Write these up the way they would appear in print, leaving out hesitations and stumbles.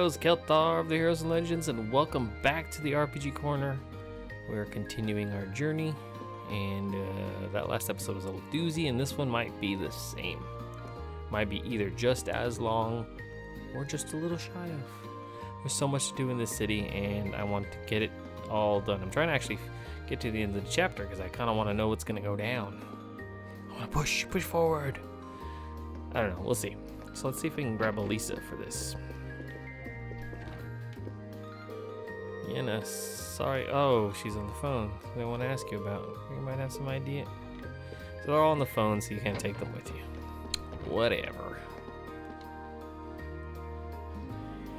heroes, Keltar of the Heroes and Legends, and welcome back to the RPG Corner. We're continuing our journey, and that last episode was a little doozy, and this one might be the same. Might be either just as long, or just a little shy of. There's so much to do in this city, and I want to get it all done. I'm trying to actually get to the end of the chapter, because I kind of want to know what's going to go down. I want to push forward. I don't know, we'll see. So let's see if we can grab Elisa for this. Yenna, sorry. Oh, she's on the phone. What I want to ask you about. You might have some idea. So they're all on the phone, so you can't take them with you. Whatever.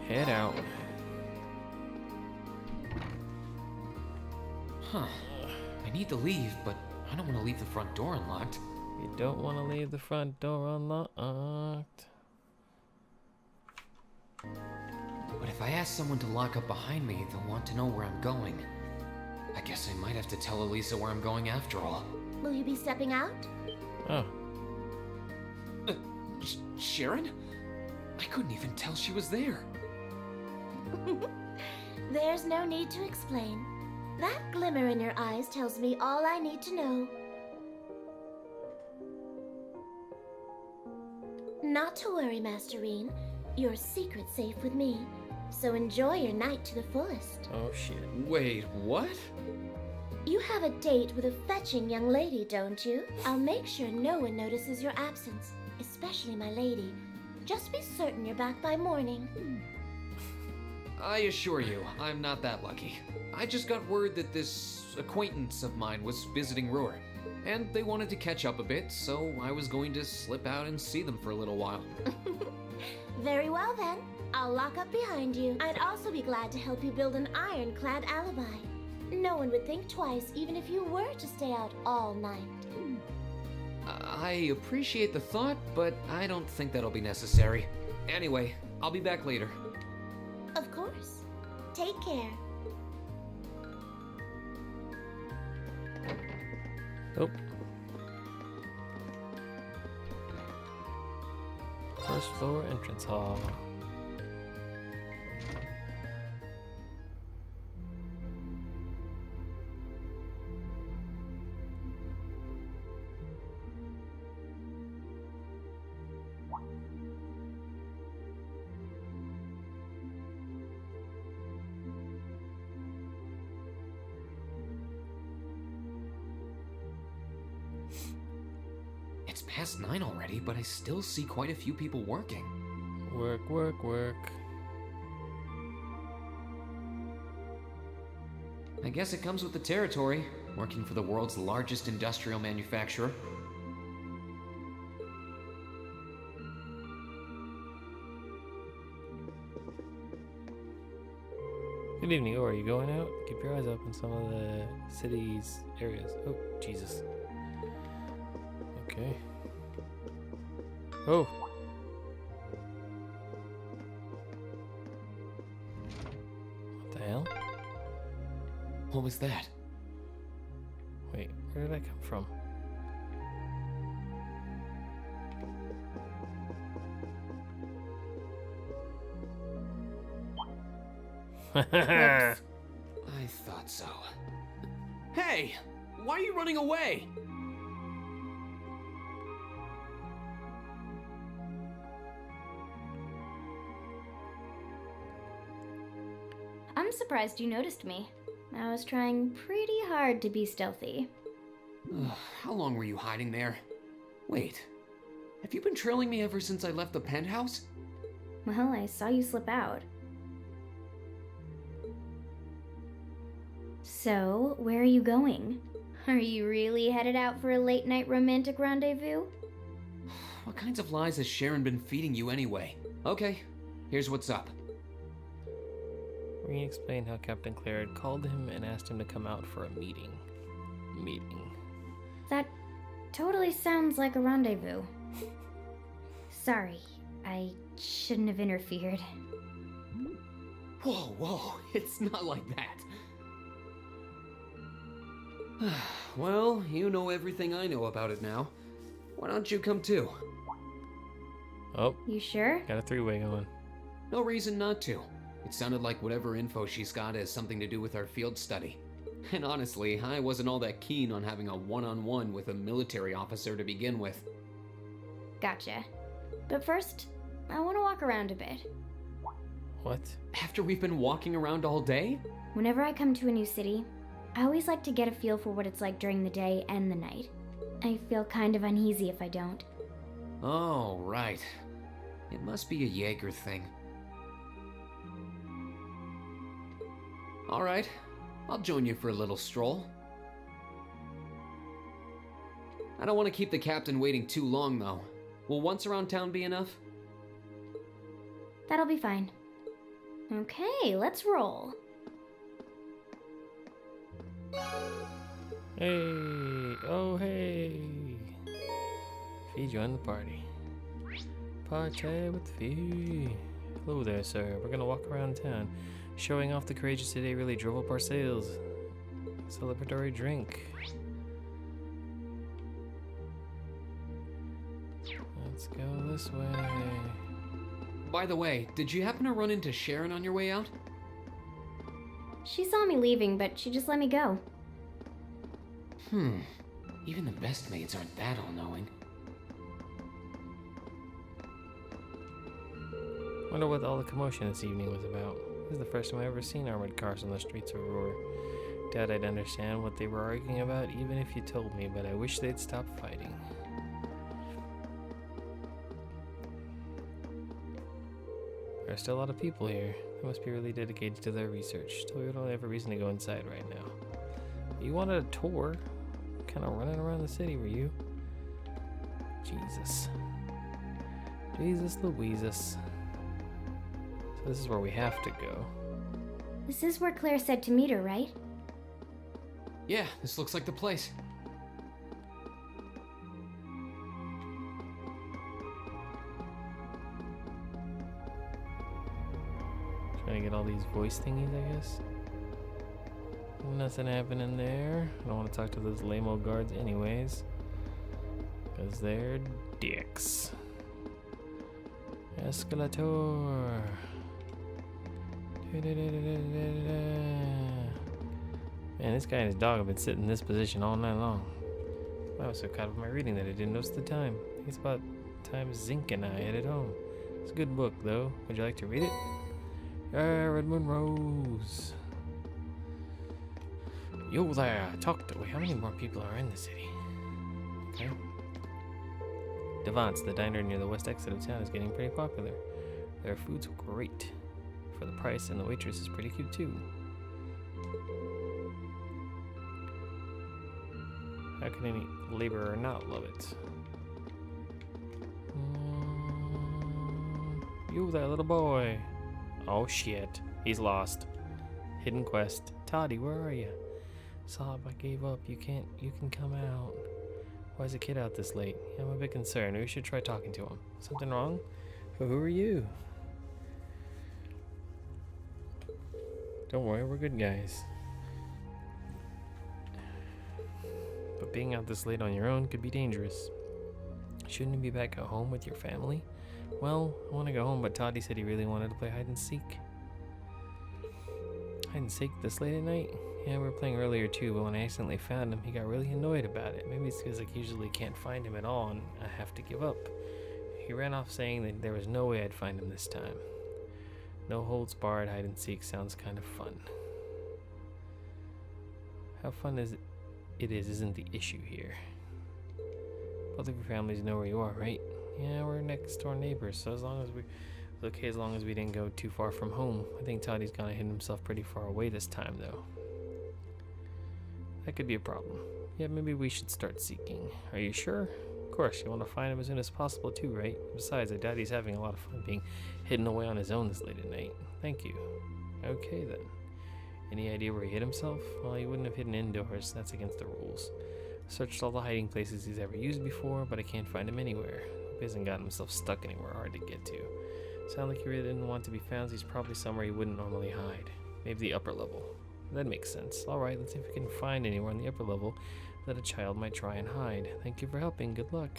Head out. Huh. I need to leave, but I don't want to leave the front door unlocked. You don't want to leave the front door unlocked. But if I ask someone to lock up behind me, they'll want to know where I'm going. I guess I might have to tell Elisa where I'm going after all. Will you be stepping out? Oh. Sharon? I couldn't even tell she was there. There's no need to explain. That glimmer in your eyes tells me all I need to know. Not to worry, Master Rean. Your secret's safe with me. So enjoy your night to the fullest. Oh, shit. Wait, what? You have a date with a fetching young lady, don't you? I'll make sure no one notices your absence, especially my lady. Just be certain you're back by morning. I assure you, I'm not that lucky. I just got word that this acquaintance of mine was visiting Roar, and they wanted to catch up a bit, so I was going to slip out and see them for a little while. Very well then. I'll lock up behind you. I'd also be glad to help you build an ironclad alibi. No one would think twice, even if you were to stay out all night. I appreciate the thought, but I don't think that'll be necessary. Anyway, I'll be back later. Of course. Take care. Oh. First floor entrance hall. It's past 9 already, but I still see quite a few people working. Work, work, work. I guess it comes with the territory, working for the world's largest industrial manufacturer. Good evening. Oh, are you going out? Keep your eyes open some of the city's areas. Oh, Jesus. Okay. Oh. What the hell? What was that? Wait, where did I come from? Oops. I thought so. Hey! Why are you running away? I'm surprised you noticed me. I was trying pretty hard to be stealthy. How long were you hiding there? Wait, have you been trailing me ever since I left the penthouse? Well, I saw you slip out. So, where are you going? Are you really headed out for a late-night romantic rendezvous? What kinds of lies has Sharon been feeding you anyway? Okay, here's what's up. Rean explained how Captain Claire had called him and asked him to come out for a meeting. That totally sounds like a rendezvous. Sorry, I shouldn't have interfered. Whoa, it's not like that. Well, you know everything I know about it now. Why don't you come too? Oh, You sure? got a three-way going. No reason not to. It sounded like whatever info she's got has something to do with our field study. And honestly, I wasn't all that keen on having a one-on-one with a military officer to begin with. Gotcha. But first, I want to walk around a bit. What? After we've been walking around all day? Whenever I come to a new city, I always like to get a feel for what it's like during the day and the night. I feel kind of uneasy if I don't. Oh, right. It must be a Jaeger thing. Alright, I'll join you for a little stroll. I don't want to keep the captain waiting too long, though. Will once around town be enough? That'll be fine. Okay, let's roll. Hey! Oh, hey! Fee joined the party. Party with Fee. Hello there, sir. We're gonna walk around town. Showing off the courageous today really drove up our sales. Celebratory drink. Let's go this way. By the way, did you happen to run into Sharon on your way out? She saw me leaving, but she just let me go. Even the best maids aren't that all-knowing. Wonder what all the commotion this evening was about. This is the first time I've ever seen armored cars on the streets of Roar. Doubt I'd understand what they were arguing about even if you told me, but I wish they'd stop fighting. There are still a lot of people here. They must be really dedicated to their research. Still, we don't have a reason to go inside right now. You wanted a tour? Kind of running around the city, were you? Jesus. Jesus Louises. So this is where we have to go. This is where Claire said to meet her, right? Yeah, this looks like the place. Trying to get all these voice thingies, I guess. Nothing happening there. I don't want to talk to those lame-o guards anyways. Because they're dicks. Escalator. Man, this guy and his dog have been sitting in this position all night long. I was so caught up in my reading that I didn't notice the time. I think it's about time Zink and I headed home. It's a good book, though. Would you like to read it? Red Moon Rose. Yo there, talk to me. How many more people are in the city? Okay. Devant's, the diner near the west exit of town, is getting pretty popular. Their food's great for the price, and the waitress is pretty cute too. How can any laborer not love it? You there, little boy. Oh shit, he's lost. Hidden quest. Toddy, where are you? Sob, I gave up. You can come out. Why is the kid out this late? I'm a bit concerned. We should try talking to him. Something wrong? Who are you? Don't worry, we're good guys. But being out this late on your own could be dangerous. Shouldn't you be back at home with your family? Well, I want to go home, but Toddy said he really wanted to play hide and seek. Hide and seek this late at night? Yeah, we were playing earlier too, but when I accidentally found him, he got really annoyed about it. Maybe it's because I usually can't find him at all and I have to give up. He ran off saying that there was no way I'd find him this time. No holds barred hide and seek sounds kind of fun. How fun it is isn't the issue here. Both of your families know where you are, right? Yeah, we're next door neighbors, so it's okay as long as we didn't go too far from home. I think Toddy's gonna hit himself pretty far away this time, though. That could be a problem. Yeah, maybe we should start seeking. Are you sure? Of course, you want to find him as soon as possible too, right? Besides, I doubt he's having a lot of fun being hidden away on his own this late at night. Thank you. Okay, then. Any idea where he hid himself? Well, he wouldn't have hidden indoors. That's against the rules. I searched all the hiding places he's ever used before, but I can't find him anywhere. Hope he hasn't gotten himself stuck anywhere hard to get to. Sound like he really didn't want to be found, so he's probably somewhere he wouldn't normally hide. Maybe the upper level. That makes sense. Alright, let's see if we can find anywhere on the upper level that a child might try and hide. Thank you for helping. Good luck.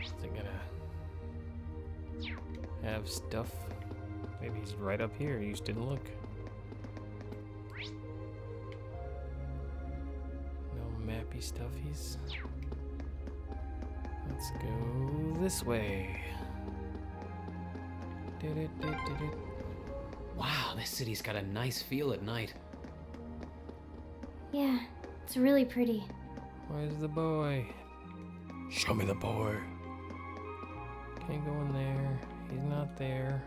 Is it gonna have stuff Maybe he's right up here. You just didn't look. No mappy stuffies. Let's go this way. Wow, this city's got a nice feel at night. Yeah, it's really pretty. Where's the boy? Show me the boy. Can't go in there. He's not there.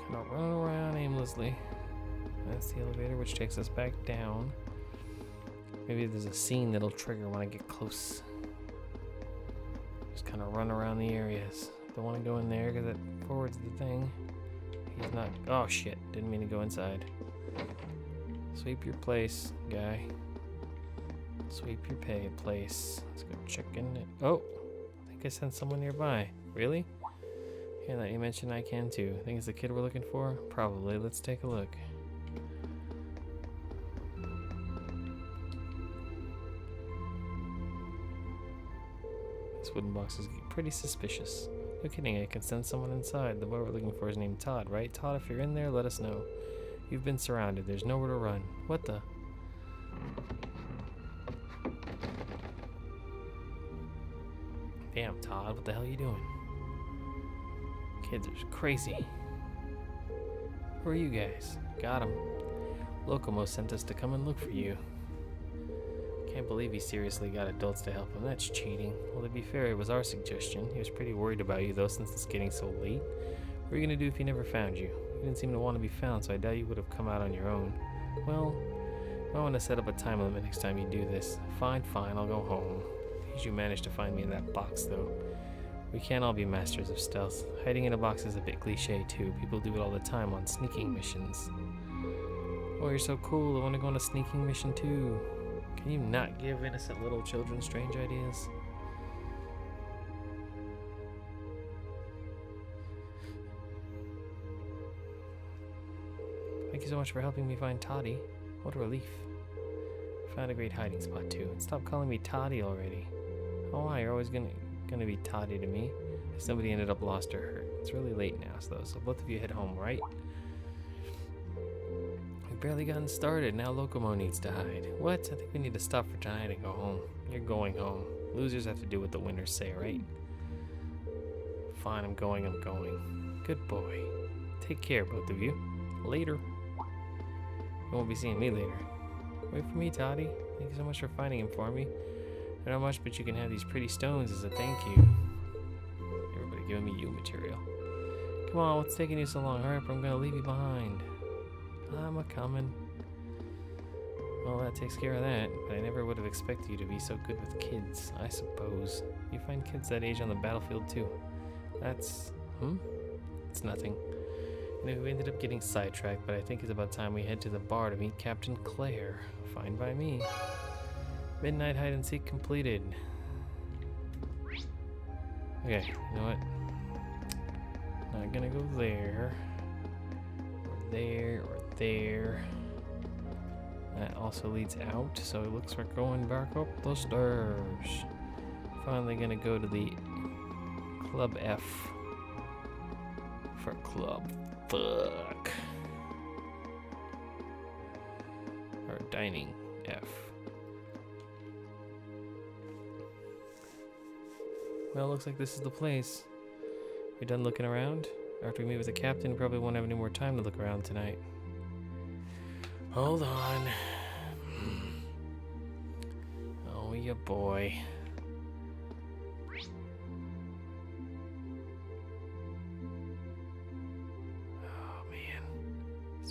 Kind of running around aimlessly. That's the elevator, which takes us back down. Maybe there's a scene that'll trigger when I get close. Just kind of run around the areas. Don't want to go in there because it forwards the thing. He's not. Oh shit! Didn't mean to go inside. Sweep your place, guy. Sweep your place. Let's go check in it. Oh, I think I sent someone nearby. Really? Yeah, that you mentioned I can too. Think it's the kid we're looking for? Probably. Let's take a look. This wooden box is pretty suspicious. No kidding, I can send someone inside. The boy we're looking for is named Todd, right? Todd, if you're in there, let us know. You've been surrounded. There's nowhere to run. What the? Damn, Todd, what the hell are you doing? Kids are crazy. Who are you guys? Got him. Locomo sent us to come and look for you. Can't believe he seriously got adults to help him. That's cheating. Well, to be fair, it was our suggestion. He was pretty worried about you, though, since it's getting so late. What are you going to do if he never found you? You didn't seem to want to be found, so I doubt you would have come out on your own. Well, I want to set up a time limit next time you do this. Fine, I'll go home. Please, you managed to find me in that box, though. We can't all be masters of stealth. Hiding in a box is a bit cliche, too. People do it all the time on sneaking missions. Oh, you're so cool. I want to go on a sneaking mission, too. Can you not give innocent little children strange ideas? Thank you so much for helping me find Toddy. What a relief. Found a great hiding spot too. And stop calling me Toddy already. Oh why? You're always gonna be Toddy to me. If somebody ended up lost or hurt. It's really late now though, so both of you head home, right? We've barely gotten started. Now Locomo needs to hide. What? I think we need to stop for tonight and go home. You're going home. Losers have to do what the winners say, right? Fine, I'm going. Good boy. Take care, both of you. Later. You won't be seeing me later. Wait for me, Toddy. Thank you so much for finding him for me. I don't know much, but you can have these pretty stones as a thank you. Everybody giving me you material. Come on, what's taking you so long? Hurry up, I'm gonna leave you behind. I'm a-coming. Well, that takes care of that, but I never would have expected you to be so good with kids, I suppose. You find kids that age on the battlefield, too. That's... It's nothing. You know, we ended up getting sidetracked, but I think it's about time we head to the bar to meet Captain Claire. Fine by me. Midnight hide and seek completed. Okay, you know what? Not gonna go there. Or there, or there. That also leads out, so it looks like we're going back up the stairs. Finally gonna go to the Club F. For club. Fuck. Or dining F. Well, looks like this is the place. We done looking around? After we meet with the captain, we probably won't have any more time to look around tonight. Hold on. Oh, ya boy.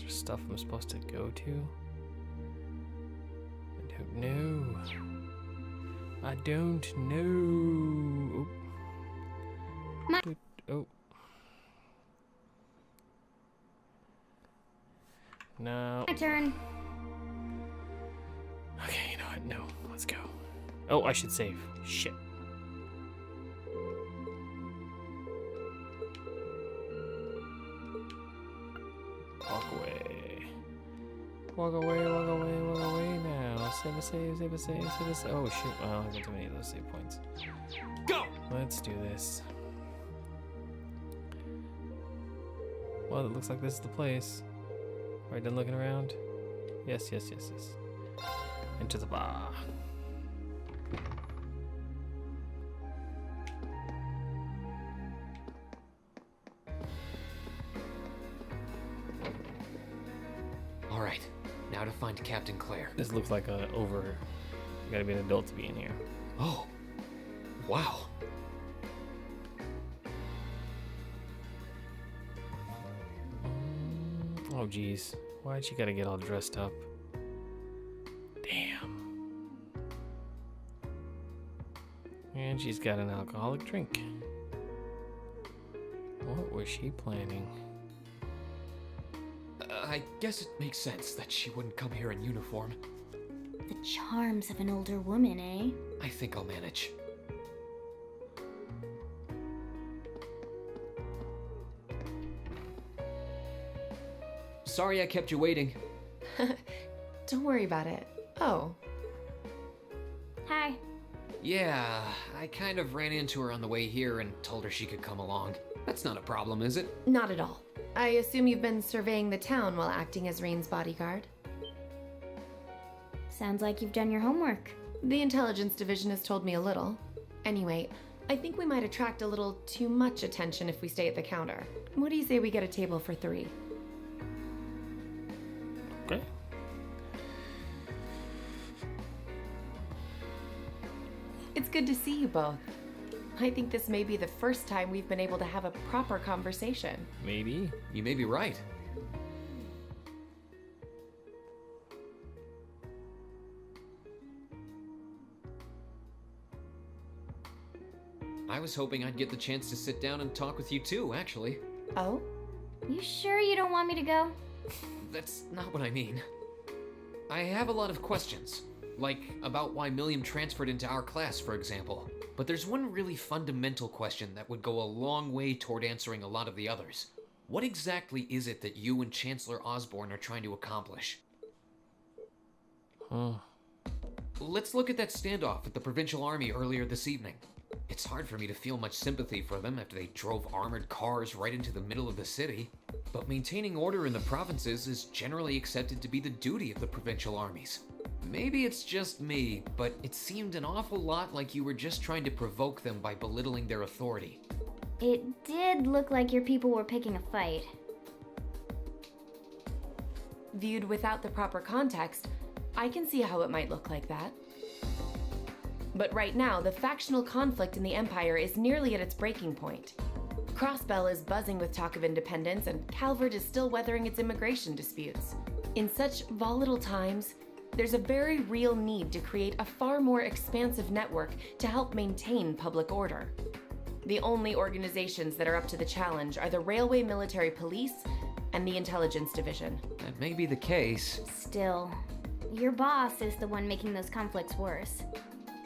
Stuff I'm supposed to go to? I don't know. Oh. No. My turn. Okay, you know what? No. Let's go. Oh, I should save. Shit. Walk away. Walk away now. Save a save. Oh shit, well, I got too many of those save points. Go! Let's do this. Well, it looks like this is the place. Right, done looking around? Yes. Enter the bar. All right, now to find Captain Claire. This looks like you gotta be an adult to be in here. Oh, wow. Oh, geez. Why'd she gotta get all dressed up? Damn. And she's got an alcoholic drink. What was she planning? I guess it makes sense that she wouldn't come here in uniform. The charms of an older woman, eh? I think I'll manage. Sorry I kept you waiting. Don't worry about it. Oh, Hi. Yeah, I kind of ran into her on the way here and told her she could come along. That's not a problem, is it? not at all. I assume you've been surveying the town while acting as Rean's bodyguard. Sounds like you've done your homework. The intelligence division has told me a little. Anyway, I think we might attract a little too much attention if we stay at the counter. What do you say we get a table for 3? Okay. It's good to see you both. I think this may be the first time we've been able to have a proper conversation. Maybe. You may be right. I was hoping I'd get the chance to sit down and talk with you too, actually. Oh? You sure you don't want me to go? That's not what I mean. I have a lot of questions, like about why Milliam transferred into our class, for example. But there's one really fundamental question that would go a long way toward answering a lot of the others. What exactly is it that you and Chancellor Osborne are trying to accomplish? Huh. Let's look at that standoff with the Provincial Army earlier this evening. It's hard for me to feel much sympathy for them after they drove armored cars right into the middle of the city. But maintaining order in the provinces is generally accepted to be the duty of the provincial armies. Maybe it's just me, but it seemed an awful lot like you were just trying to provoke them by belittling their authority. It did look like your people were picking a fight. Viewed without the proper context, I can see how it might look like that. But right now, the factional conflict in the Empire is nearly at its breaking point. Crossbell is buzzing with talk of independence, and Calvert is still weathering its immigration disputes. In such volatile times, there's a very real need to create a far more expansive network to help maintain public order. The only organizations that are up to the challenge are the Railway Military Police and the Intelligence Division. That may be the case. Still, your boss is the one making those conflicts worse.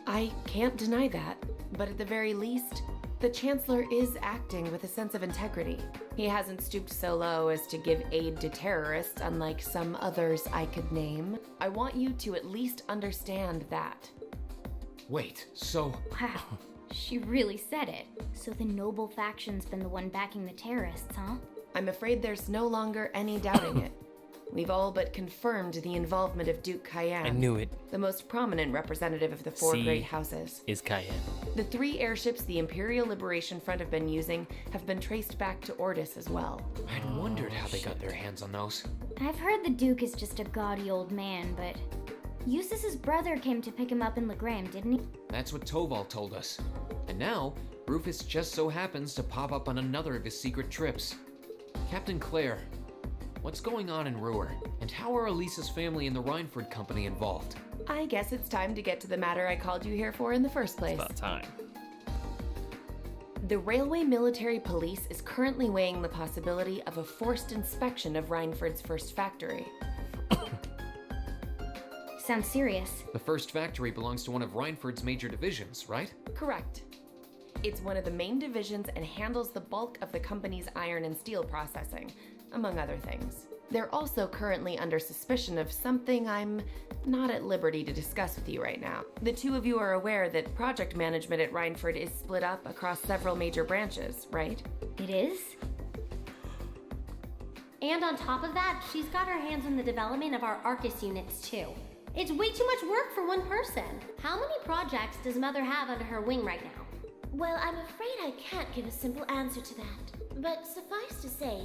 I can't deny that, but at the very least, the Chancellor is acting with a sense of integrity. He hasn't stooped so low as to give aid to terrorists, unlike some others I could name. I want you to at least understand that. Wait, so... Wow, she really said it. So the noble faction's been the one backing the terrorists, huh? I'm afraid there's no longer any doubting it. We've all but confirmed the involvement of Duke Cayenne. I knew it. The most prominent representative of the four C great houses. Is Cayenne. The 3 airships the Imperial Liberation Front have been using have been traced back to Ordis as well. I'd wondered how they got their hands on those. I've heard the Duke is just a gaudy old man, but Eustace's brother came to pick him up in Legram, didn't he? That's what Toval told us. And now, Rufus just so happens to pop up on another of his secret trips. Captain Claire, what's going on in Ruhr? And how are Elisa's family and the Rhineford Company involved? I guess it's time to get to the matter I called you here for in the first place. It's about time. The Railway Military Police is currently weighing the possibility of a forced inspection of Rhineford's first factory. Sounds serious. The first factory belongs to one of Rhineford's major divisions, right? Correct. It's one of the main divisions and handles the bulk of the company's iron and steel processing, among other things. They're also currently under suspicion of something I'm not at liberty to discuss with you right now. The 2 of you are aware that project management at Rhineford is split up across several major branches, right? It is? And on top of that, she's got her hands on the development of our Arcus units too. It's way too much work for one person. How many projects does Mother have under her wing right now? Well, I'm afraid I can't give a simple answer to that. But suffice to say,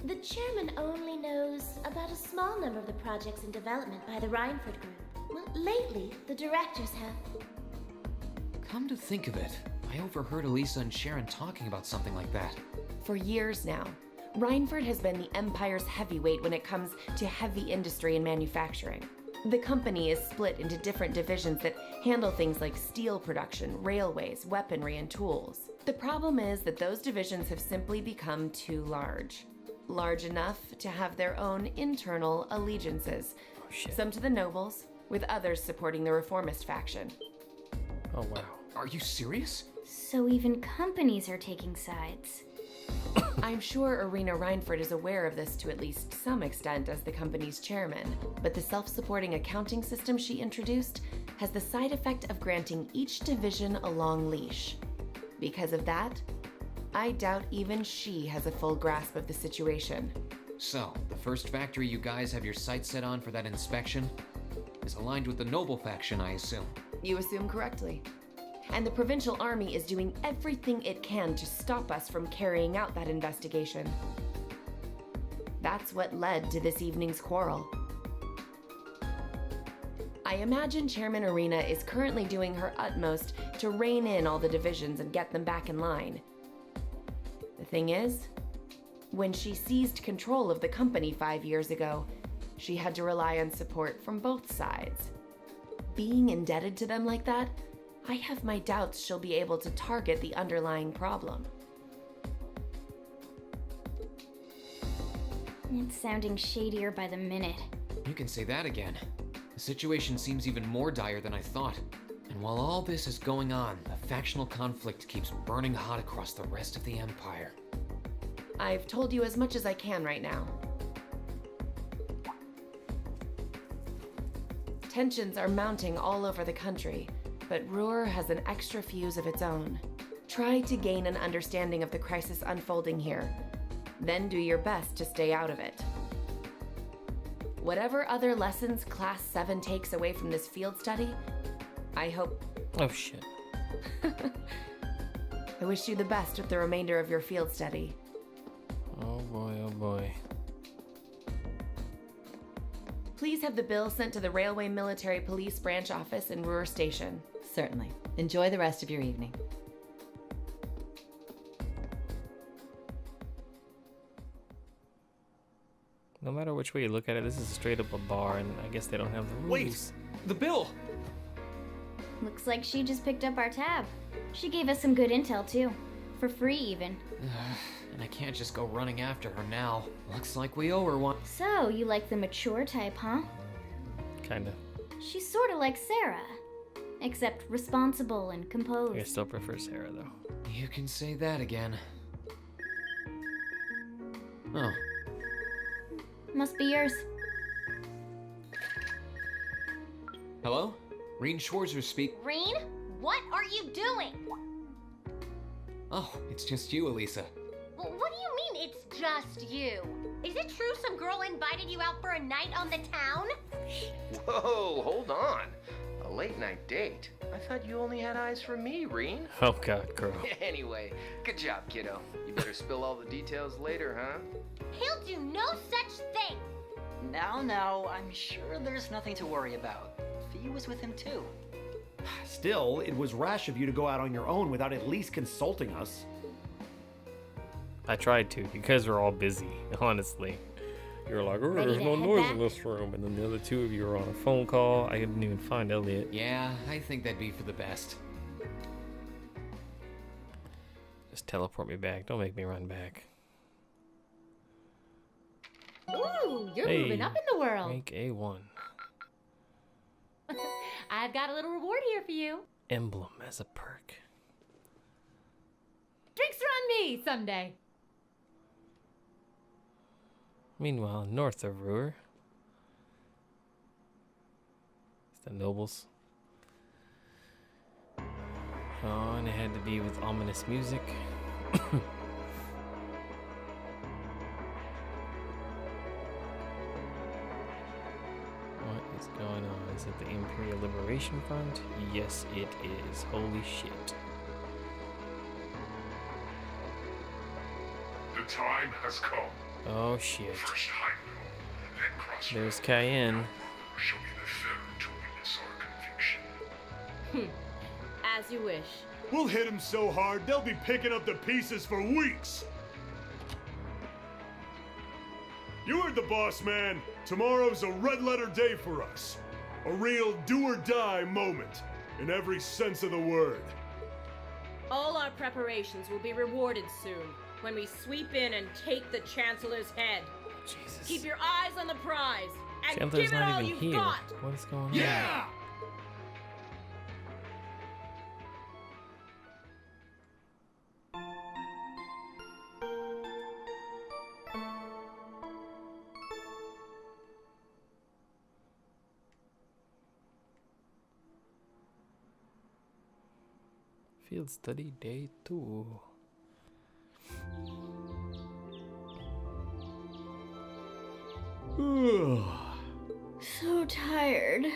the chairman only knows about a small number of the projects in development by the Reinford Group. Well, lately, the directors have. Come to think of it, I overheard Elisa and Sharon talking about something like that. For years now, Reinford has been the Empire's heavyweight when it comes to heavy industry and manufacturing. The company is split into different divisions that handle things like steel production, railways, weaponry, and tools. The problem is that those divisions have simply become too large. Large enough to have their own internal allegiances. Some to the nobles, with others supporting the reformist faction. Oh, wow. Are you serious? So even companies are taking sides. I'm sure Irina Reinford is aware of this to at least some extent as the company's chairman, but the self-supporting accounting system she introduced has the side effect of granting each division a long leash. Because of that, I doubt even she has a full grasp of the situation. So, the first factory you guys have your sights set on for that inspection is aligned with the noble faction, I assume. You assume correctly. And the provincial army is doing everything it can to stop us from carrying out that investigation. That's what led to this evening's quarrel. I imagine Chairman Irina is currently doing her utmost to rein in all the divisions and get them back in line. The thing is, when she seized control of the company 5 years ago, she had to rely on support from both sides. Being indebted to them like that, I have my doubts she'll be able to target the underlying problem. It's sounding shadier by the minute. You can say that again. The situation seems even more dire than I thought. And while all this is going on, the factional conflict keeps burning hot across the rest of the Empire. I've told you as much as I can right now. Tensions are mounting all over the country, but Ruhr has an extra fuse of its own. Try to gain an understanding of the crisis unfolding here, then do your best to stay out of it. Whatever other lessons Class 7 takes away from this field study, I hope... Oh, shit. I wish you the best with the remainder of your field study. Oh, boy, oh, boy. Please have the bill sent to the Railway Military Police Branch Office in Ruhr Station. Certainly. Enjoy the rest of your evening. No matter which way you look at it, this is straight up a bar, and I guess they don't have the rules. Wait! The bill! Looks like she just picked up our tab. She gave us some good intel too. For free even. And I can't just go running after her now. Looks like we owe her one. So, you like the mature type, huh? Kinda. She's sorta like Sarah. Except responsible and composed. I still prefer Sarah, though. You can say that again. Oh. Must be yours. Hello? Rean Schwarzer speak. Rean, what are you doing? Oh, it's just you, Elisa. Well, what do you mean it's just you? Is it true some girl invited you out for a night on the town? Whoa, hold on. A late night date? I thought you only had eyes for me, Rean. Oh, God, girl. Anyway, good job, kiddo. You better spill all the details later, huh? He'll do no such thing. Now, I'm sure there's nothing to worry about. Fee was with him too. Still, it was rash of you to go out on your own without at least consulting us. I tried to. You guys were all busy, honestly. You were like, oh, Ready there's to no head noise back? in this room. And then the other two of you were on a phone call. I didn't even find Elliot. Yeah, I think that'd be for the best. Just teleport me back. Don't make me run back. Ooh, you're Hey, moving up in the world. Rank A1. I've got a little reward here for you. Emblem as a perk. Drinks are on me someday. Meanwhile, north of Ruhr, it's the nobles. Oh, and it had to be with ominous music. What's going on? Is it the Imperial Liberation Front? Yes, it is. Holy shit. The time has come. Oh shit. First Heimdall, then Crossrail. There's Cayenne. Shall be the third to witness our conviction. As you wish. We'll hit them so hard, they'll be picking up the pieces for weeks. You heard the boss, man. Tomorrow's a red-letter day for us. A real do-or-die moment, in every sense of the word. All our preparations will be rewarded soon, when we sweep in and take the Chancellor's head. Jesus. Keep your eyes on the prize, and Chancellor's give it all not even you've here. got! What is going on? Yeah! Field study day 2. So tired.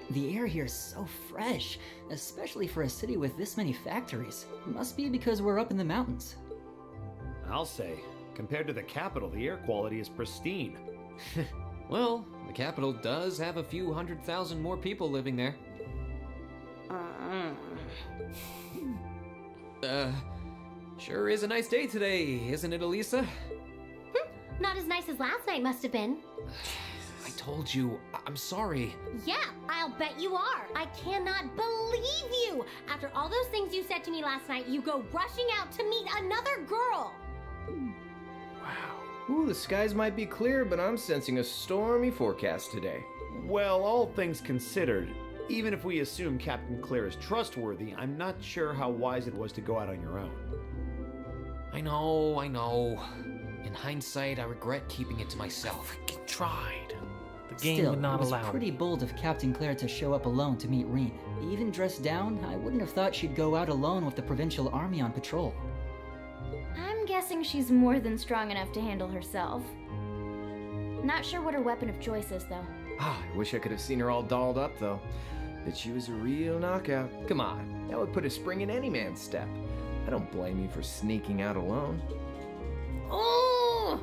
The air here is so fresh, especially for a city with this many factories. Must be because we're up in the mountains. I'll say, compared to the capital, the air quality is pristine. Well, the capital does have a few 100,000 more people living there. Sure is a nice day today, isn't it, Elisa? Not as nice as last night must have been. I told you, I'm sorry. Yeah, I'll bet you are. I cannot believe you. After all those things you said to me last night, you go rushing out to meet another girl. Ooh, the skies might be clear, but I'm sensing a stormy forecast today. Well, all things considered, even if we assume Captain Claire is trustworthy, I'm not sure how wise it was to go out on your own. I know. In hindsight, I regret keeping it to myself. I freaking tried. The game Still, would not it was allow pretty me. bold of Captain Claire to show up alone to meet Rean. Even dressed down, I wouldn't have thought she'd go out alone with the provincial army on patrol. I'm guessing she's more than strong enough to handle herself. Not sure what her weapon of choice is, though. I wish I could have seen her all dolled up, though. But she was a real knockout. Come on, that would put a spring in any man's step. I don't blame you for sneaking out alone. Oh!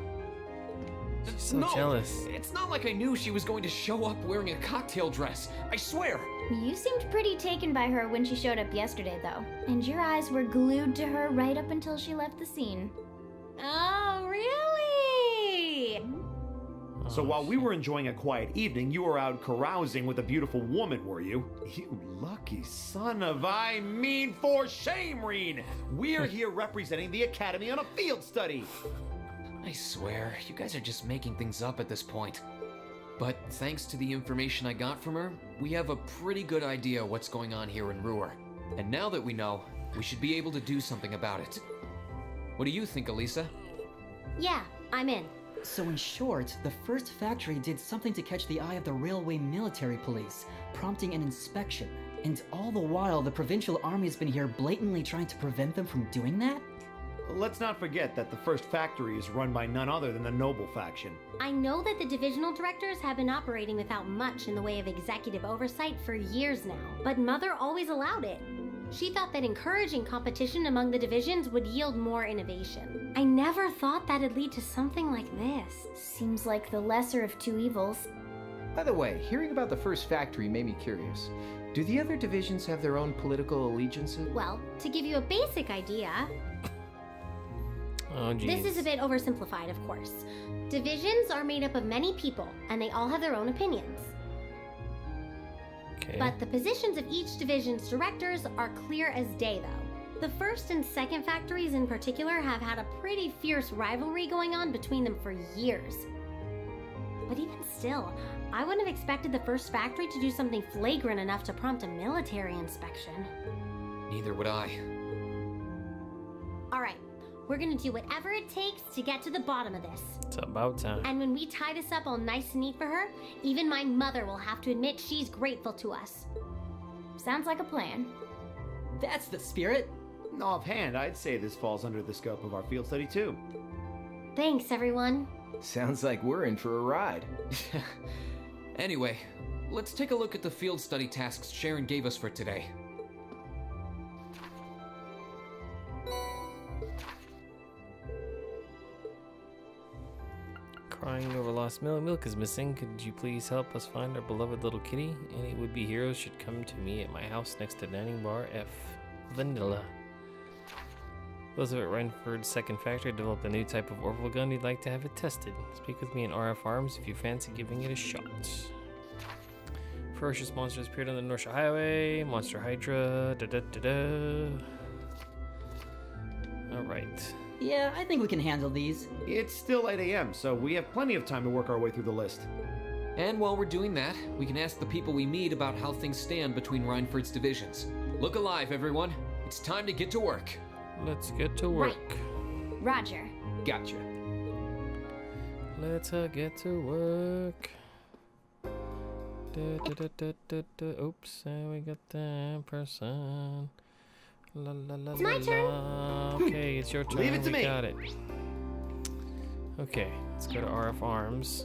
She's so jealous. It's not like I knew she was going to show up wearing a cocktail dress. I swear. You seemed pretty taken by her when she showed up yesterday, though. And your eyes were glued to her right up until she left the scene. Oh, really? So while we were enjoying a quiet evening, you were out carousing with a beautiful woman, were you? You lucky son of I mean for shame, Rean! We're here representing the Academy on a field study! I swear, you guys are just making things up at this point. But thanks to the information I got from her, we have a pretty good idea what's going on here in Ruhr. And now that we know, we should be able to do something about it. What do you think, Elisa? Yeah, I'm in. So in short, the first factory did something to catch the eye of the railway military police, prompting an inspection. And all the while, the provincial army has been here blatantly trying to prevent them from doing that? Let's not forget that the first factory is run by none other than the Noble faction. I know that the divisional directors have been operating without much in the way of executive oversight for years now, but Mother always allowed it. She thought that encouraging competition among the divisions would yield more innovation. I never thought that'd lead to something like this. Seems like the lesser of two evils. By the way, hearing about the first factory made me curious. Do the other divisions have their own political allegiances? Well, to give you a basic idea, Oh, geez. this is a bit oversimplified, of course. Divisions are made up of many people, and they all have their own opinions. Okay. But the positions of each division's directors are clear as day, though. The first and second factories in particular have had a pretty fierce rivalry going on between them for years. But even still, I wouldn't have expected the first factory to do something flagrant enough to prompt a military inspection. Neither would I. Alright, we're gonna do whatever it takes to get to the bottom of this. It's about time. And when we tie this up all nice and neat for her, even my mother will have to admit she's grateful to us. Sounds like a plan. That's the spirit! Offhand, I'd say this falls under the scope of our field study too. Thanks, everyone. Sounds like we're in for a ride. Anyway, let's take a look at the field study tasks Sharon gave us for today. Crying over lost milk. Milk is missing. Could you please help us find our beloved little kitty? Any would-be heroes should come to me at my house next to Dining Bar F. Vanilla. Those at Renford's second factory developed a new type of orbital gun. You'd like to have it tested. Speak with me in RF Arms if you fancy giving it a shot. Ferocious monsters appeared on the North Shore Highway. Monster Hydra. Alright. Yeah, I think we can handle these. It's still 8 a.m., so we have plenty of time to work our way through the list. And while we're doing that, we can ask the people we meet about how things stand between Reinford's divisions. Look alive, everyone. It's time to get to work. Let's get to work. Right. Roger. Gotcha. Let's get to work. Oops, we got that person. La, la, la, It's my turn. Okay, it's your turn. Leave it to me. Got it. Okay, let's go to RF Arms.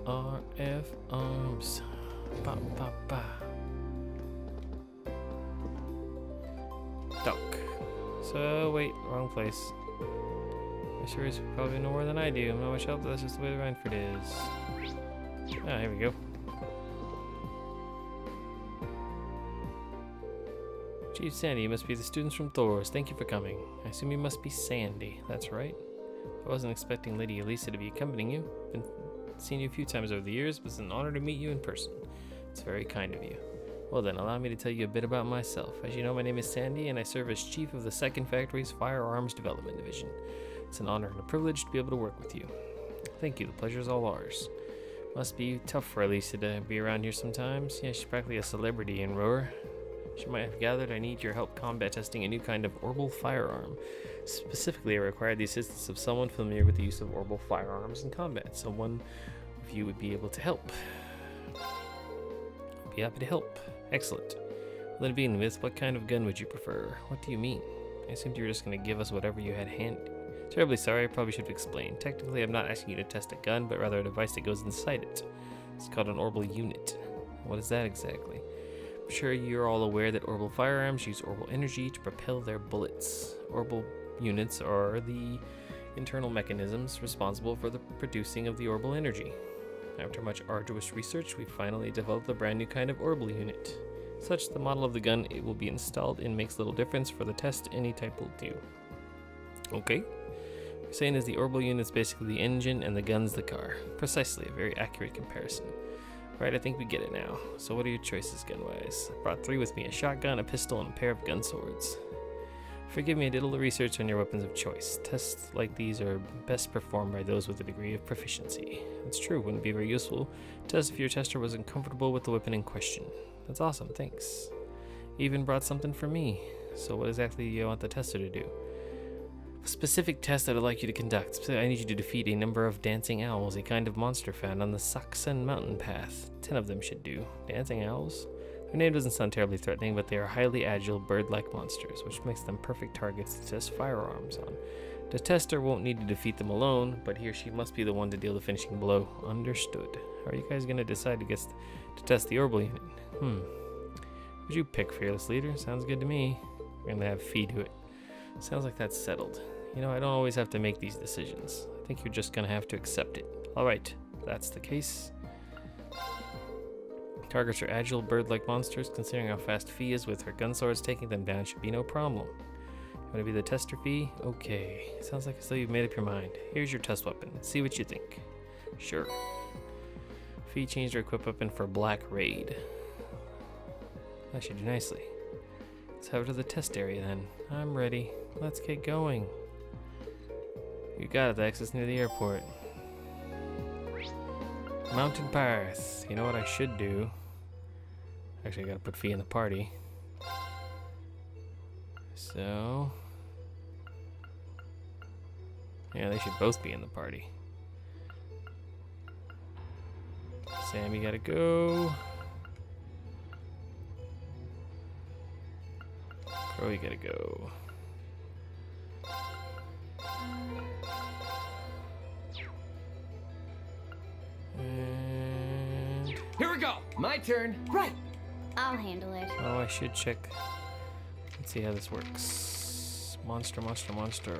RF Arms. Ba ba ba. Duck. So wait, wrong place. I sure is probably know more than I do. Not much help. That's just the way the Reinford is. Ah, here we go. Chief Sandy, you must be the students from Thor's. Thank you for coming. I assume you must be Sandy. That's right. I wasn't expecting Lady Elisa to be accompanying you. Been seen you a few times over the years, but it's an honor to meet you in person. It's very kind of you. Well then, allow me to tell you a bit about myself. As you know, my name is Sandy, and I serve as Chief of the 2nd Factory's Firearms Development Division. It's an honor and a privilege to be able to work with you. Thank you, the pleasure is all ours. Must be tough for Elisa to be around here sometimes. Yeah, she's practically a celebrity in Roar. She might have gathered I need your help combat testing a new kind of orbital firearm. Specifically, I require the assistance of someone familiar with the use of orbital firearms in combat. Someone of you would be able to help. I'd be happy to help. Excellent. Well, then, being with, what kind of gun would you prefer? What do you mean? I assumed you were just going to give us whatever you had handy. Terribly sorry, I probably should have explained. Technically, I'm not asking you to test a gun, but rather a device that goes inside it. It's called an orbital unit. What is that exactly? I'm sure you're all aware that orbital firearms use orbital energy to propel their bullets. Orbital units are the internal mechanisms responsible for the producing of the orbital energy. After much arduous research, we finally developed a brand new kind of orbital unit. Such the model of the gun it will be installed in makes little difference for the test any type will do. Okay. What you're saying is the orbital unit's basically the engine and the gun's the car. Precisely, a very accurate comparison. Right, I think we get it now. So what are your choices gun-wise? I brought 3 with me, a shotgun, a pistol, and a pair of gun swords. Forgive me, I did a little research on your weapons of choice. Tests like these are best performed by those with a degree of proficiency. That's true, wouldn't be very useful. Test if your tester wasn't comfortable with the weapon in question. That's awesome, thanks. You even brought something for me. So what exactly do you want the tester to do? A specific test that I'd like you to conduct. I need you to defeat a number of dancing owls, a kind of monster found on the Saxon mountain path. 10 of them should do. Dancing owls? Their name doesn't sound terribly threatening, but they are highly agile, bird-like monsters, which makes them perfect targets to test firearms on. The tester won't need to defeat them alone, but he or she must be the one to deal the finishing blow. Understood. How are you guys going to decide to test the orbital unit? Who'd you pick, Fearless Leader? Sounds good to me. We're going to have Fee do it. Sounds like that's settled. You know, I don't always have to make these decisions. I think you're just gonna have to accept it. Alright, that's the case. Targets are agile, bird-like monsters. Considering how fast Fee is with her gun swords, taking them down should be no problem. You wanna be the tester, Fee? Okay. Sounds like as though you've made up your mind. Here's your test weapon. See what you think. Sure. Fee changed her equip weapon for Black Raid. That should do nicely. Let's head over to the test area then. I'm ready. Let's get going. You got it, the exit's near the airport. Mountain path. You know what I should do? Actually, I gotta put Fee in the party. So... yeah, they should both be in the party. Sam, you gotta go. Crow, you gotta go. And My turn. Right. I'll handle it. Oh, I should check. Let's see how this works. Monster, monster, monster.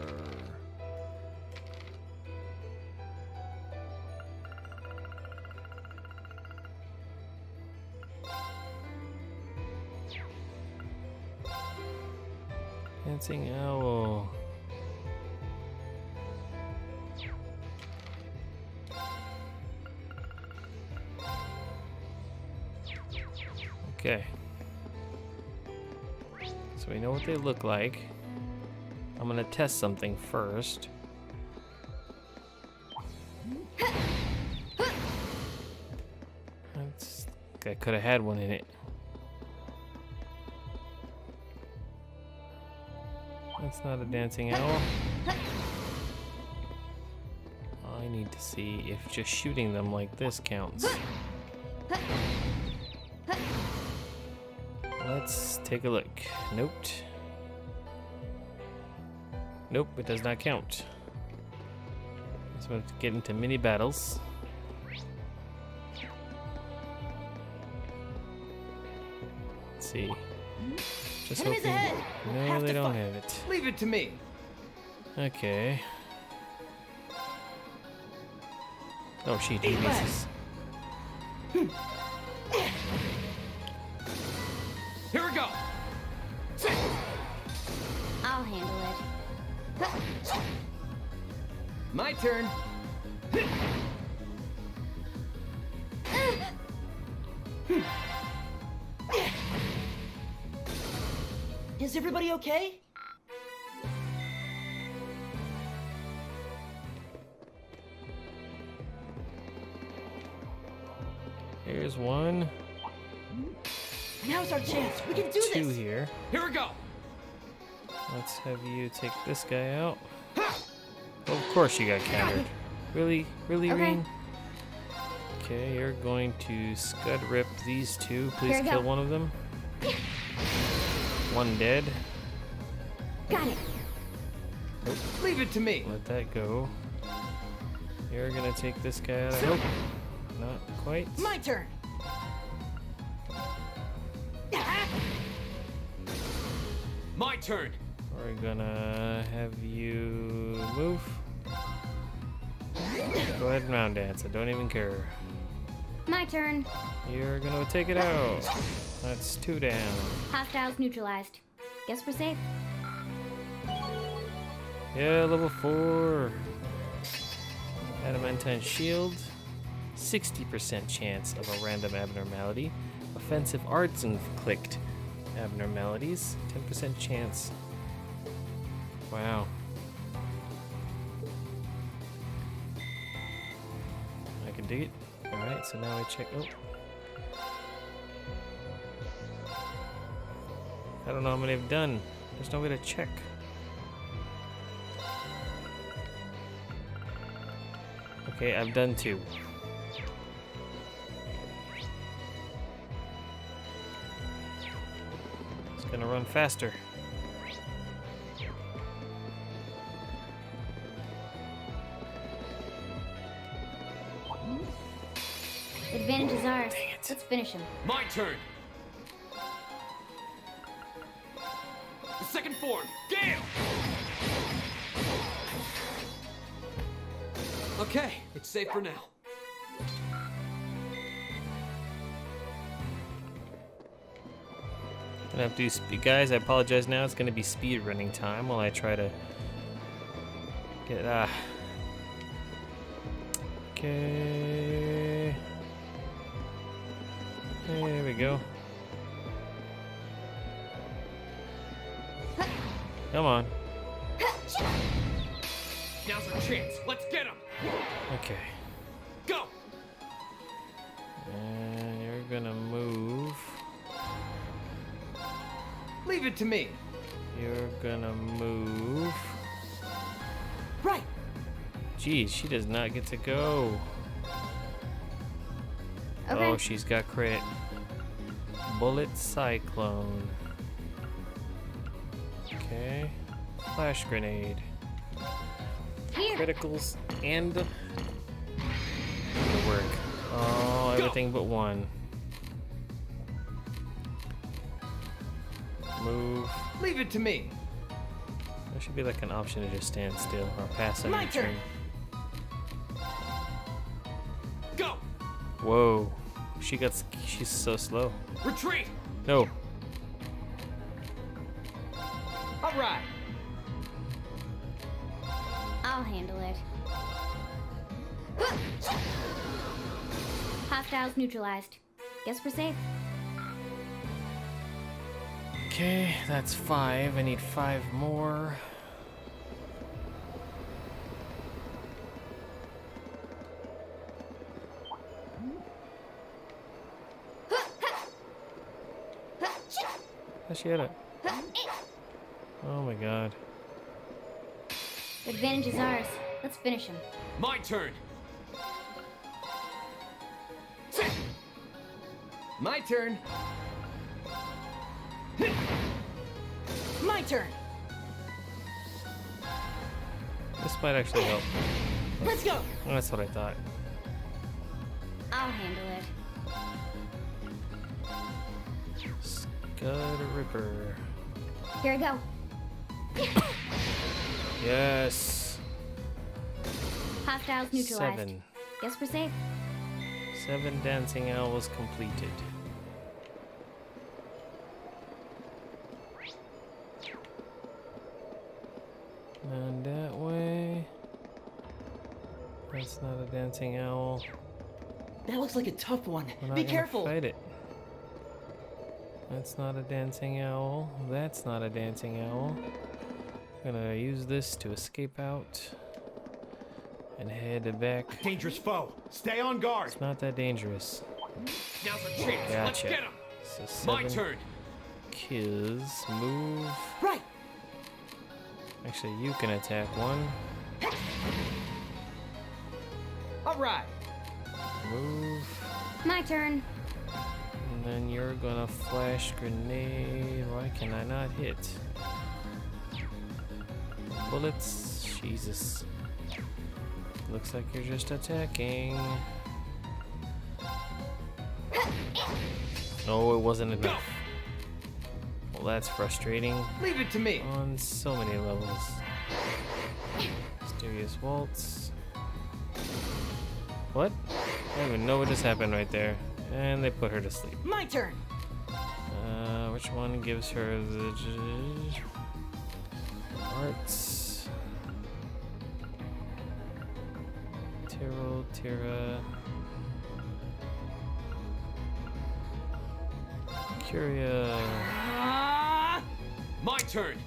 Dancing owl. Okay. So we know what they look like. I'm gonna test something first. I could have had one in it. That's not a dancing owl. I need to see if just shooting them like this counts. Let's take a look. Nope. Nope, it does not count. So we have to get into mini battles. Let's see. Just hoping. No, they don't have it. Leave it to me. Okay. Oh, she misses. Here we go. I'll handle it. My turn. Is everybody okay? Here's one. Now's our chance. We can do this. Two here. Here we go. Let's have you take this guy out. Oh, of course you got countered. Really? Really, Okay. Rean? Okay, you're going to scud rip these two. Please Here we kill go. one of them. One dead. Got it. Leave it to me. Let that go. You're gonna take this guy out. I hope. Not quite. My turn. My turn. We're gonna have you move. Go ahead and round dance. I don't even care. My turn. You're gonna take it out. That's two down. Hostiles neutralized. Guess we're safe. Yeah, level 4. Adamantine shield. 60% chance of a random abnormality. Offensive arts inflict abnormalities. 10% chance. Wow. I can dig it. Alright, so now I check. Oh. I don't know how many I've done. There's no way to check. Okay, I've done 2. It's gonna run faster. Advantage is ours. Let's finish him. My turn. The second form, Gale! Okay, it's safe for now. Gonna have to do guys, I apologize now. It's gonna be speed running time while I try to get okay. There we go. Come on. Now's our chance. Let's get him. Okay. Go. And you're gonna move. Leave it to me. You're gonna move. Right. Geez, she does not get to go. Okay. Oh, she's got crit. Bullet cyclone. Okay. Flash grenade. Here. Criticals and the work. Oh, everything but one. Move. Leave it to me. There should be like an option to just stand still or pass on your turn. Go! Whoa. She's so slow. Retreat! No. All right. I'll handle it. Hostiles neutralized. Guess we're safe. Okay, that's 5. I need 5 more. How's she at it? Oh my god. The advantage is ours. Let's finish him. My turn! My turn. My turn. This might actually help. Let's go. That's what I thought. I'll handle it. Scud Ripper. Here I go. Yes. Hostiles neutralized. 7. Guess we're safe. 7 dancing owls completed. And that way. That's not a dancing owl. That looks like a tough one. We're not Be gonna careful. Fight it. That's not a dancing owl. That's not a dancing owl. I'm gonna use this to escape out and head back. Dangerous foe. Stay on guard. It's not that dangerous. Now's our chance. Let's Gotcha. get him. So My 7 turn. kills. Move. Right. Actually, you can attack 1. All right. Move. My turn. And then you're gonna flash grenade. Why can I not hit? Bullets. Jesus. Looks like you're just attacking. Oh, it wasn't enough. Well, that's frustrating Leave it to me. on so many levels. Mysterious Waltz. What? I don't even know what just happened right there. And they put her to sleep. My turn. Which one gives her the arts? Tira. Curia. My turn.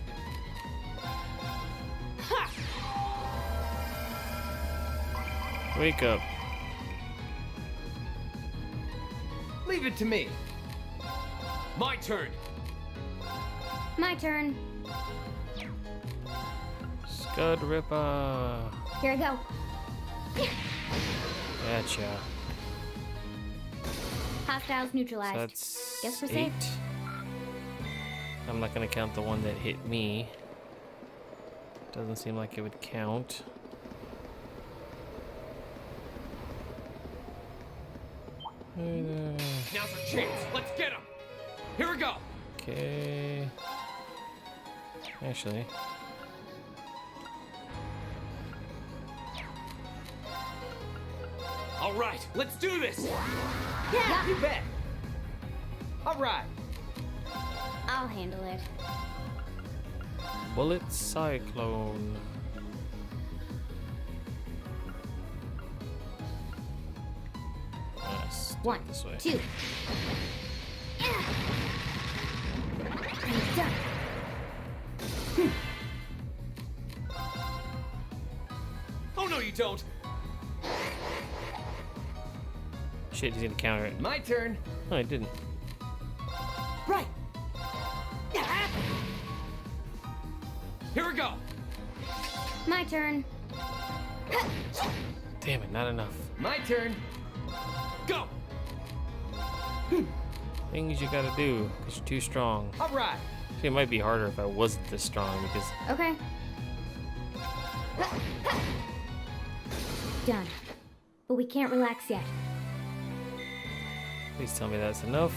Wake up. Leave it to me. My turn. My turn. Scud Ripper. Here I go. Gotcha. Hostiles So neutralized. that's Guess we're 8. safe. I'm not gonna count the one that hit me. Doesn't seem like it would count. Hey there. Now's our chance. Let's get him. Here we go. Okay. Actually. All right, let's do this. Yeah, you bet. All right. I'll handle it. Bullet Cyclone. Let's do it 1, this way. 2. He's done. Oh no, you don't. Shit, he's gonna counter it. My turn. No, he didn't. Right. Here we go. My turn. Damn it, not enough. My turn. Go. Things you gotta do, because you're too strong. All right. See, it might be harder if I wasn't this strong, because Okay. Done. But we can't relax yet. please tell me that's enough.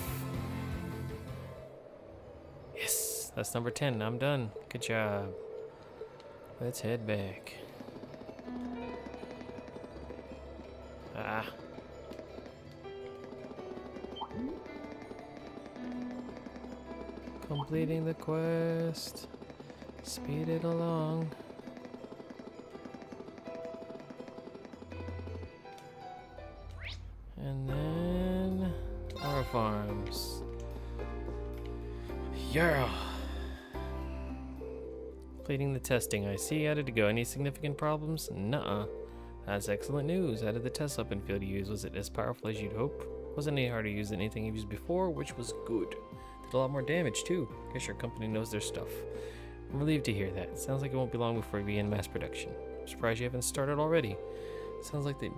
Yes, That's number 10. I'm done. Good job. Let's head back. Ah. Completing the quest. Speed it along. And then our farms. Yeah. Completing the testing. I see. How did it go? Any significant problems? Nuh-uh. That's excellent news. How did the test weapon feel to use? Was it as powerful as you'd hope? Wasn't any harder to use than anything you've used before, which was good. Did a lot more damage too. Guess your company knows their stuff. I'm relieved to hear that. Sounds like it won't be long before we begin mass production. I'm surprised you haven't started already. Sounds like the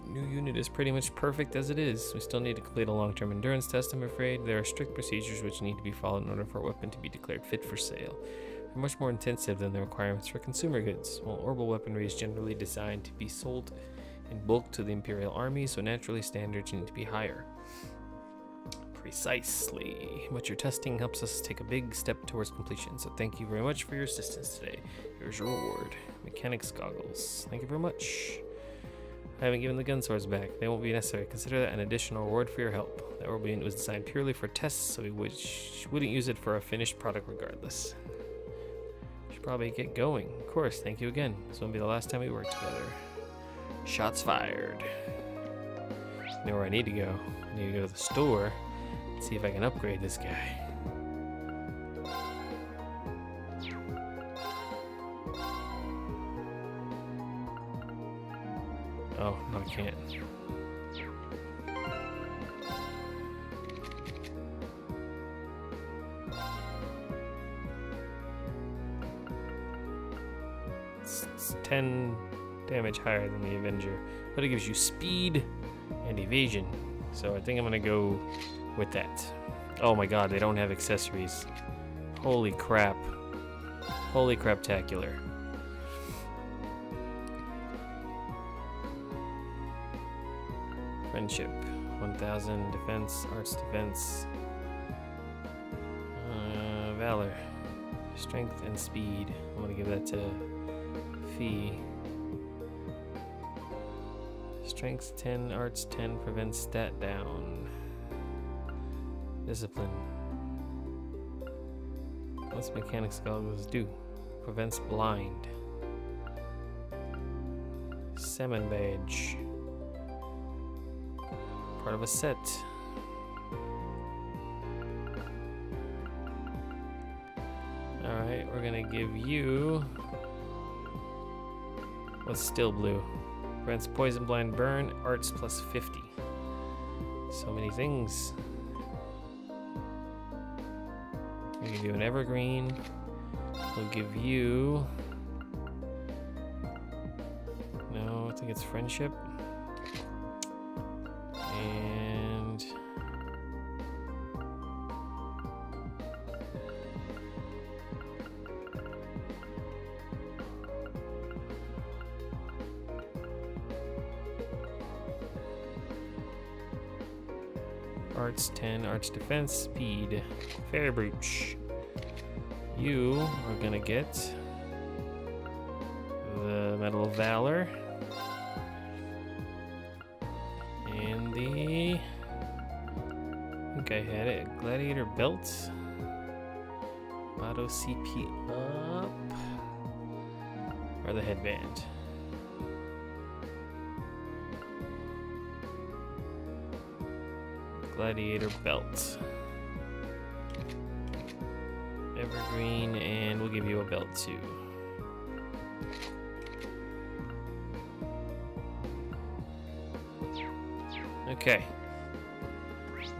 new unit is pretty much perfect as it is. We still need to complete a long-term endurance test, I'm afraid. There are strict procedures which need to be followed in order for a weapon to be declared fit for sale. They're much more intensive than the requirements for consumer goods. While orbital weaponry is generally designed to be sold in bulk to the Imperial Army, so naturally standards need to be higher. Precisely. But your testing helps us take a big step towards completion, so thank you very much for your assistance today. Here's your reward. Mechanics goggles. Thank you very much. I haven't given the gun swords back. They won't be necessary. Consider that an additional reward for your help. That orbital was designed purely for tests, so we wouldn't use it for a finished product regardless. Should probably get going. Of course, thank you again. This won't be the last time we work together. Shots fired. You know where I need to go? I need to go to the store and see if I can upgrade this guy. Oh, no, I can't. It's 10 damage higher than the Avenger, but it gives you speed and evasion. So I think I'm gonna go with that. Oh my god, they don't have accessories. Holy crap. Holy craptacular. Friendship, 1000 defense, arts defense, valor, strength and speed. I'm gonna give that to Fee. Strength 10, arts 10, prevents stat down. Discipline. What's mechanics goggles do? Prevents blind. Salmon badge. Part of a set. Alright, we're gonna give you what's still blue. Prevents poison, blind, burn, arts plus 50. So many things. We'll give you an evergreen. We'll give you... No, I think it's friendship. And... Arts 10, arts defense, speed, fair breach. You are gonna get the Medal of Valor and the, I think I had it, Gladiator belt. Auto CP up, or the headband. Gladiator belt. Evergreen, and we'll give you a belt too. Okay.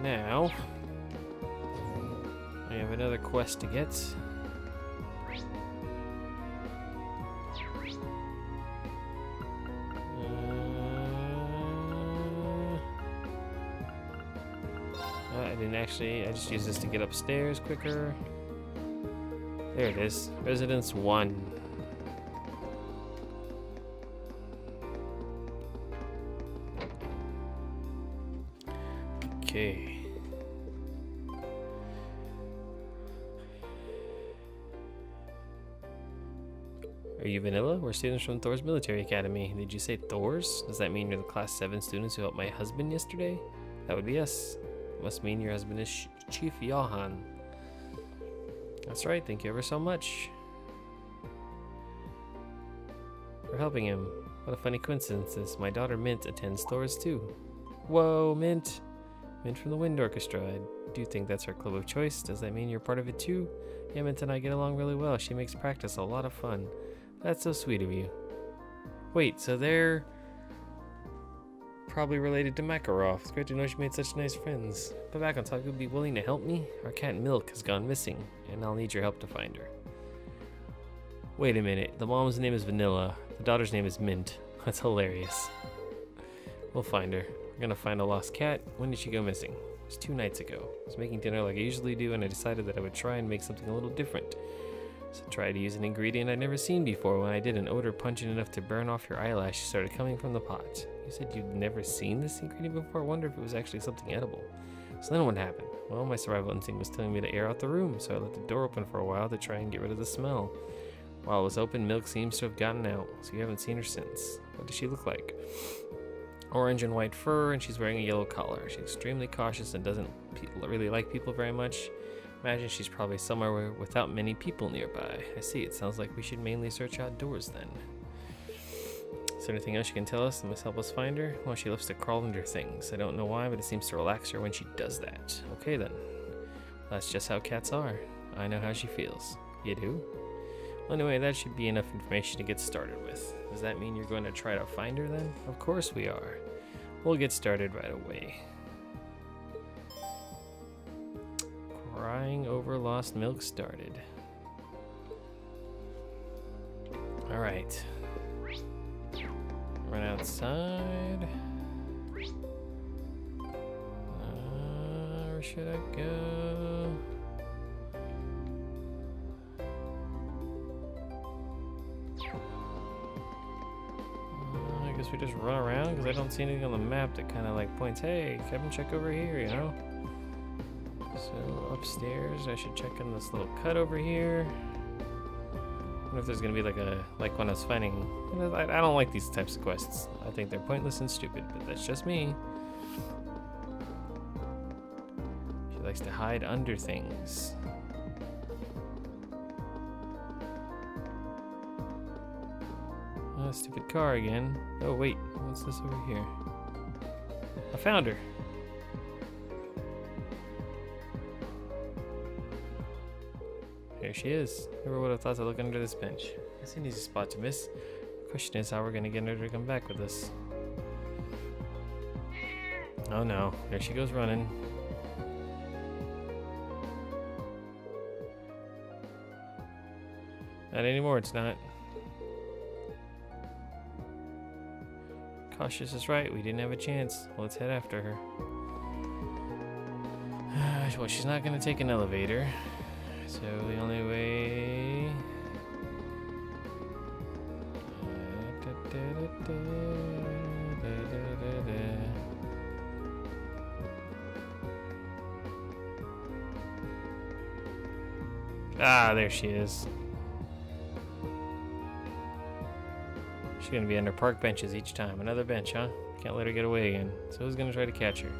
Now, I have another quest to get. I just use this to get upstairs quicker. There it is. Residence 1. Okay. Are you Vanilla? We're students from Thor's Military Academy. Did you say Thor's? Does that mean you're the class 7 students who helped my husband yesterday? That would be us. Must mean your husband is Chief Johan. That's right, thank you ever so much for helping him. What a funny coincidence this. My daughter Mint attends Thor's too. Whoa, Mint! Mint from the Wind Orchestra. I do think that's her club of choice. Does that mean you're part of it too? Yeah, Mint and I get along really well. She makes practice a lot of fun. That's so sweet of you. Wait, so they're probably related to Makarov. It's great to know she made such nice friends. But back on top, you'll be willing to help me? Our cat Milk has gone missing, and I'll need your help to find her. Wait a minute, the mom's name is Vanilla. The daughter's name is Mint. That's hilarious. We'll find her. We're gonna find a lost cat. When did she go missing? It was 2 nights ago. I was making dinner like I usually do, and I decided that I would try and make something a little different. So I tried to use an ingredient I'd never seen before. When I did, an odor pungent enough to burn off your eyelash started coming from the pot. You said you'd never seen this ingredient before? I wonder if it was actually something edible. So then what happened? Well, my survival instinct was telling me to air out the room, so I let the door open for a while to try and get rid of the smell. While it was open, Milk seems to have gotten out, so you haven't seen her since. What does she look like? Orange and white fur, and she's wearing a yellow collar. She's extremely cautious and doesn't really like people very much. Imagine she's probably somewhere without many people nearby. I see, it sounds like we should mainly search outdoors then. Is there anything else you can tell us that must help us find her? Well, she loves to crawl under things. I don't know why, but it seems to relax her when she does that. Okay then. That's just how cats are. I know how she feels. You do? Well, anyway, that should be enough information to get started with. Does that mean you're going to try to find her then? Of course we are. We'll get started right away. Crying over lost Milk started. Alright. Run outside. Where should I go? I guess we just run around because I don't see anything on the map that kind of like points, hey, Kevin, check over here, you know? So upstairs, I should check in this little cut over here. I wonder if there's gonna be like when I was finding. I don't like these types of quests. I think they're pointless and stupid, but that's just me. She likes to hide under things. Oh, stupid car again. Oh wait, what's this over here? I found her. There she is. Never would have thought to look under this bench. It's an easy spot to miss. The question is how we're gonna get her to come back with us. Oh no, there she goes running. Not anymore, it's not. Cautious is right, we didn't have a chance. Well, let's head after her. Well, she's not gonna take an elevator. So the only way... Ah, there she is. She's gonna be under park benches each time. Another bench, huh? Can't let her get away again. So who's gonna try to catch her?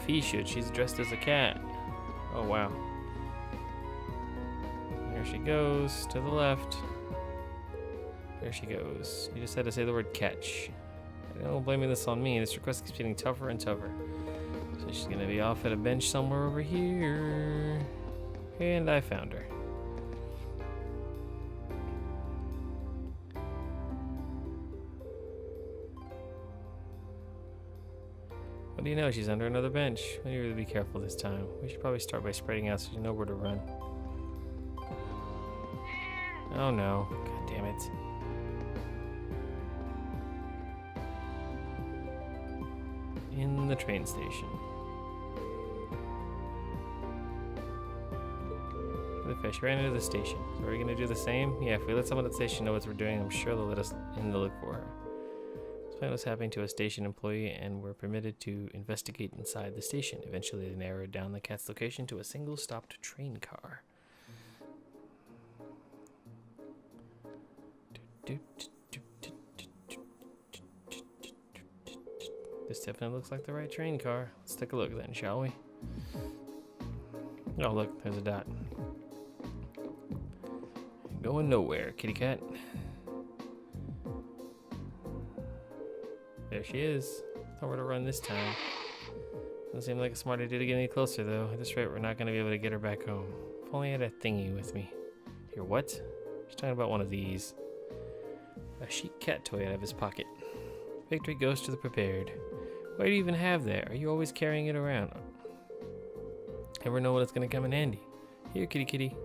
Fee should. She's dressed as a cat. Oh, wow. There she goes, to the left. There she goes. You just had to say the word catch. Don't blame this on me. This request keeps getting tougher and tougher. So she's gonna be off at a bench somewhere over here. And I found her. What do you know? She's under another bench. We need to be careful this time. We should probably start by spreading out so you know where to run. Oh no. God damn it. In the train station. The fish ran into the station. So are we gonna do the same? Yeah, if we let someone at the station know what we're doing, I'm sure they'll let us in to look for her. This plan was happening to a station employee and were permitted to investigate inside the station. Eventually they narrowed down the cat's location to a single stopped train car. This definitely looks like the right train car. Let's take a look then, shall we? Oh, look, there's a dot. Going nowhere, kitty cat. There she is. Thought we're to run this time. Doesn't seem like a smart idea to get any closer, though. At this rate, we're not going to be able to get her back home. If only I had a thingy with me. Here, what? She's talking about one of these. A chic cat toy out of his pocket. Victory goes to the prepared. What do you even have there? Are you always carrying it around? Never know when it's going to come in handy. Here, kitty kitty.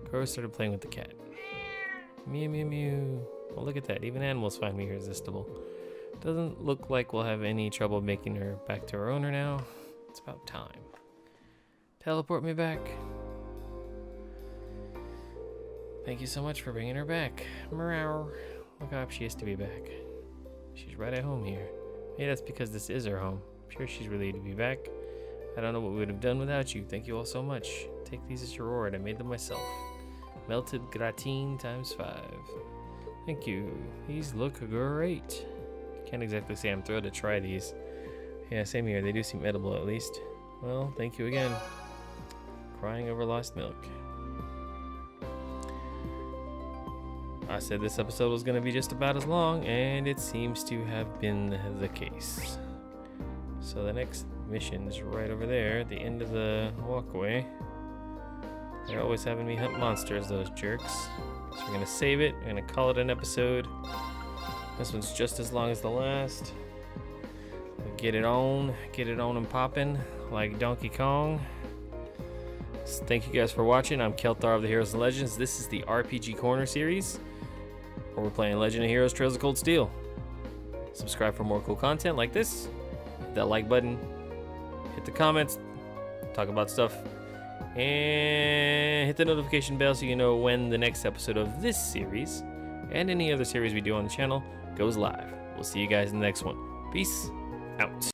Crow started playing with the cat. Mew mew mew. Well, look at that. Even animals find me irresistible. Doesn't look like we'll have any trouble making her back to her owner now. It's about time. Teleport me back. Thank you so much for bringing her back. Meow. Look how happy she is to be back. She's right at home here. Maybe that's because this is her home. I'm sure she's relieved to be back. I don't know what we would have done without you. Thank you all so much. Take these as your reward. I made them myself. Melted gratine times 5. Thank you. These look great. Can't exactly say I'm thrilled to try these. Yeah, same here. They do seem edible at least. Well, thank you again. Crying over lost milk. I said this episode was going to be just about as long, and it seems to have been the case. So the next mission is right over there at the end of the walkway. They're always having me hunt monsters, those jerks. So we're going to save it. We're going to call it an episode. This one's just as long as the last. We'll get it on and popping like Donkey Kong. So thank you guys for watching. I'm Kelthar of the Heroes and Legends. This is the RPG Corner series, where we're playing Legend of Heroes Trails of Cold Steel. Subscribe for more cool content like this. Hit that like button. Hit the comments. Talk about stuff. And hit the notification bell so you know when the next episode of this series and any other series we do on the channel goes live. We'll see you guys in the next one. Peace out.